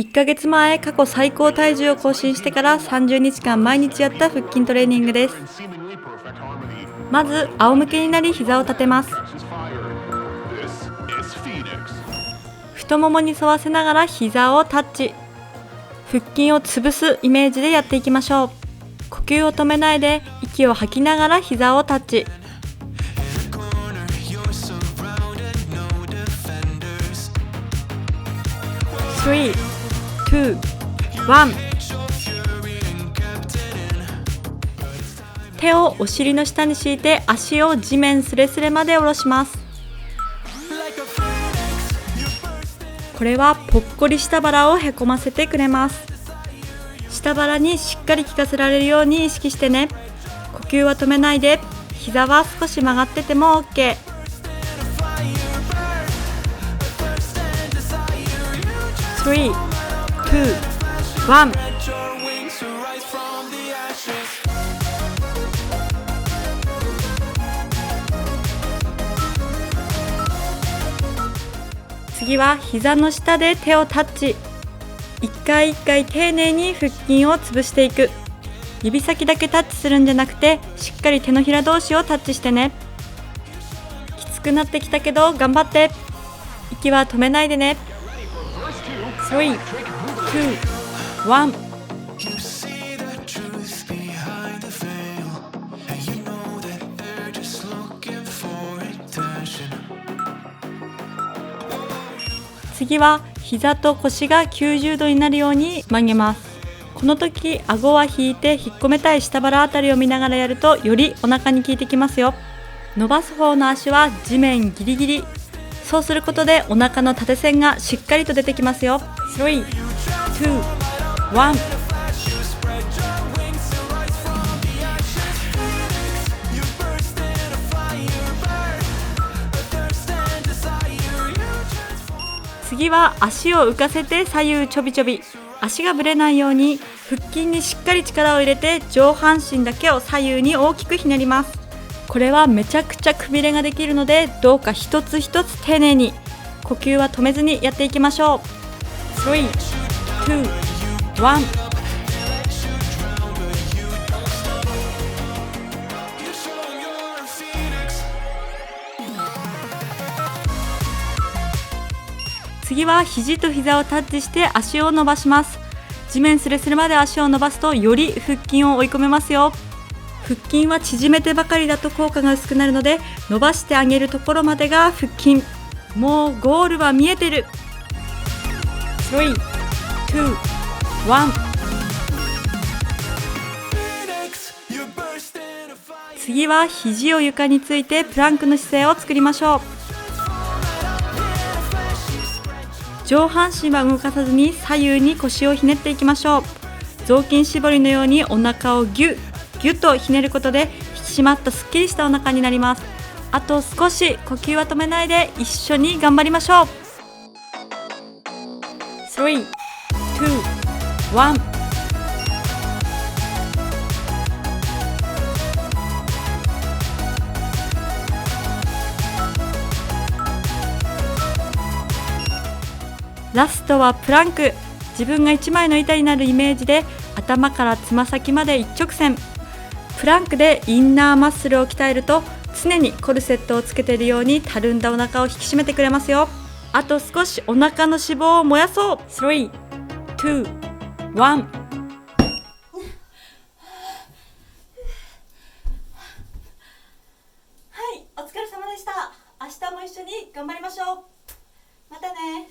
1ヶ月前、過去最高体重を更新してから30日間毎日やった腹筋トレーニングです。まず、仰向けになり膝を立てます。太ももに沿わせながら膝をタッチ。腹筋を潰すイメージでやっていきましょう。呼吸を止めないで息を吐きながら膝をタッチ。3、2、1。手をお尻の下に敷いて足を地面すれすれまで下ろします。これはぽっこり下腹をへこませてくれます。下腹にしっかり効かせられるように意識してね。呼吸は止めないで。膝は少し曲がってても OK。 3、2、1。次は膝の下で手をタッチ。一回一回丁寧に腹筋を潰していく。指先だけタッチするんじゃなくて、しっかり手のひら同士をタッチしてね。きつくなってきたけど頑張って。息は止めないでね。3、2、1。次は膝と腰が90度になるように曲げます。この時、顎は引いて引っ込めたい下腹あたりを見ながらやるとよりお腹に効いてきますよ。伸ばす方の足は地面ギリギリ。そうすることでお腹の縦線がしっかりと出てきますよ。3、2、1。次は足を浮かせて左右ちょびちょび。足がぶれないように腹筋にしっかり力を入れて上半身だけを左右に大きくひねります。これはめちゃくちゃくびれができるので、どうか一つ一つ丁寧に呼吸は止めずにやっていきましょう。3、2、1。次は肘と膝をタッチして足を伸ばします。地面すれすれまで足を伸ばすとより腹筋を追い込めますよ。腹筋は縮めてばかりだと効果が薄くなるので、伸ばしてあげるところまでが腹筋。もうゴールは見えてる。3、2、1。次は肘を床についてプランクの姿勢を作りましょう。上半身は動かさずに左右に腰をひねっていきましょう。雑巾絞りのようにお腹をギュッギュッとひねることで引き締まったすっきりしたお腹になります。あと少し、呼吸は止めないで一緒に頑張りましょう。3、2、1。ラストはプランク。自分が1枚の板になるイメージで頭からつま先まで一直線。プランクでインナーマッスルを鍛えると常にコルセットをつけているようにたるんだお腹を引き締めてくれますよ。あと少しお腹の脂肪を燃やそう。3、2、1。はい、お疲れ様でした。明日も一緒に頑張りましょう。またね。